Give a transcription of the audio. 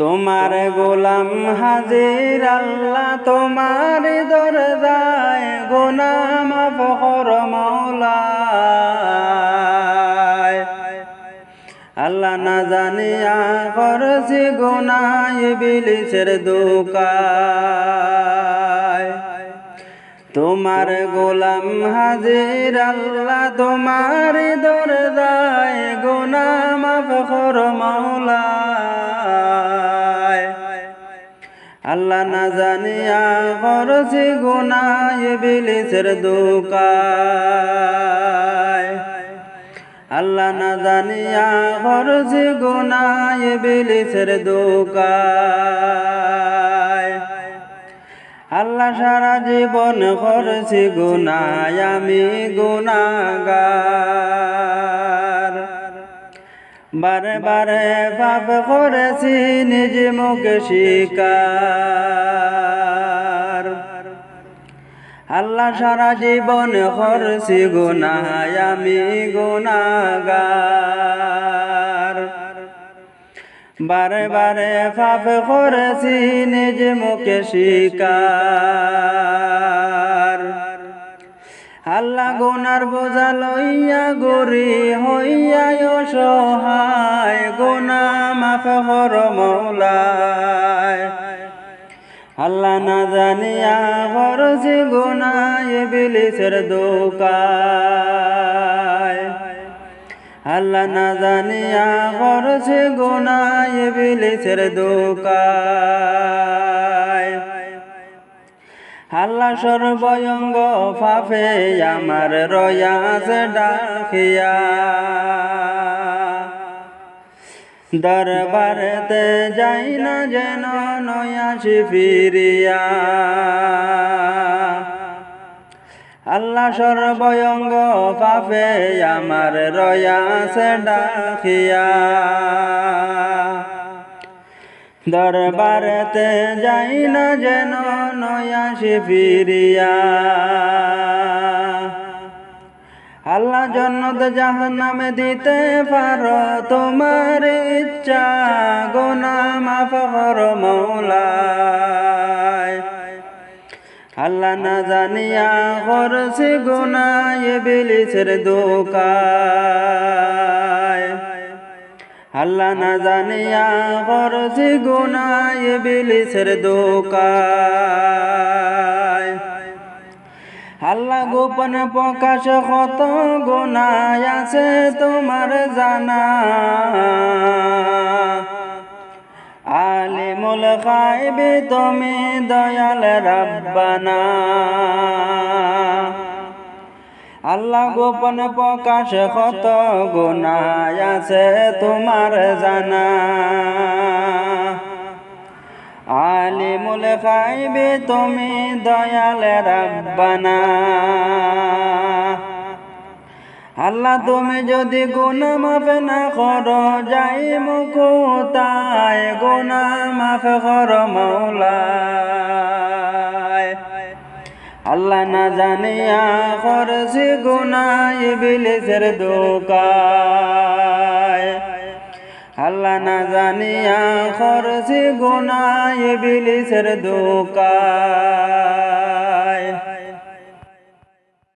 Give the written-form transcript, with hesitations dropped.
তোমার গোলাম হাজির আল্লাহ তোমার দরজায় গুনাহ মাফ কর মাওলা। আল্লাহ না জানিয়া করছি গুনাহ ইবলিসের ধোঁকায়। তোমার গোলাম হাজির আল্লাহ তোমার দরজায় গুনাহ মাফ কর মাওলা। আল্লাহ না জানিয়া করছি গুনাহ ইবলিসের ধোঁকায়। আল্লাহ না জানিয়া করছি গুনাহ ইবলিসের ধোঁকায়। আল্লাহ সারা জীবন করছি গুনাহ আমি গুনাহগার। বারে বারে পাপ করেছি নিজ মুখে স্বীকার। আল্লাহ সারা জীবন করছি গুনাহ আমি গুনাহগার। বারে বারে পাপ করেছি নিজ মুখে স্বীকার। আল্লাহ গুনার বোঝা লইয়া গরি হইয়া অসহায় গুনাহ মাফ কর মাওলা। আল্লাহ না জানিয়া করছি গুনাহ ইবলিসের ধোঁকায়। আল্লাহ না জানিয়া করছি গুনাহ ইবলিসের ধোঁকায়। আল্লাহ সর্বঙ্গ পাপে আমার রয়াছে ডাকিয়া। দরবারেতে যাই না যেন নয়াসি ফিরিয়া। আল্লাহ সর্বঙ্গ পাপে আমার রয়াছে ডাকিয়া। দরবারেতে যাই না যেন নয়াসি ফিরিয়া। আল্লাহ জান্নাত জাহান্নামে দিতে পারো তোমার ইচ্ছা গুনাহ মাফ কর মাওলা। আল্লাহ না জানিয়া করছি গুনাহ ইবলিসের ধোঁকায়। আল্লাহ না জানিয়া করছি গুনাহ ইবলিসের ধোঁকায়। আল্লাহ গোপন প্রকাশ কত গুনাহ আছে তোমার জানা। আলিমুল গায়বি তুমি দয়াল রাব্বানা। আল্লাহ গোপন প্রকাশ কত গুনাহ আছে তোমার জানা। আলিমুল গায়বি তুমি দয়াল রাব্বানা। আল্লাহ তুমি যদি গুনাহ মাফ না করো যাই মুকুতায় গুনাহ মাফ কর মাওলা। আল্লাহ না জানিয়া করছি গুনাহ ইবলিসের ধোঁকায়। আল্লাহ না জানিয়া করছি গুনাহ ইবলিসের ধোঁকায়।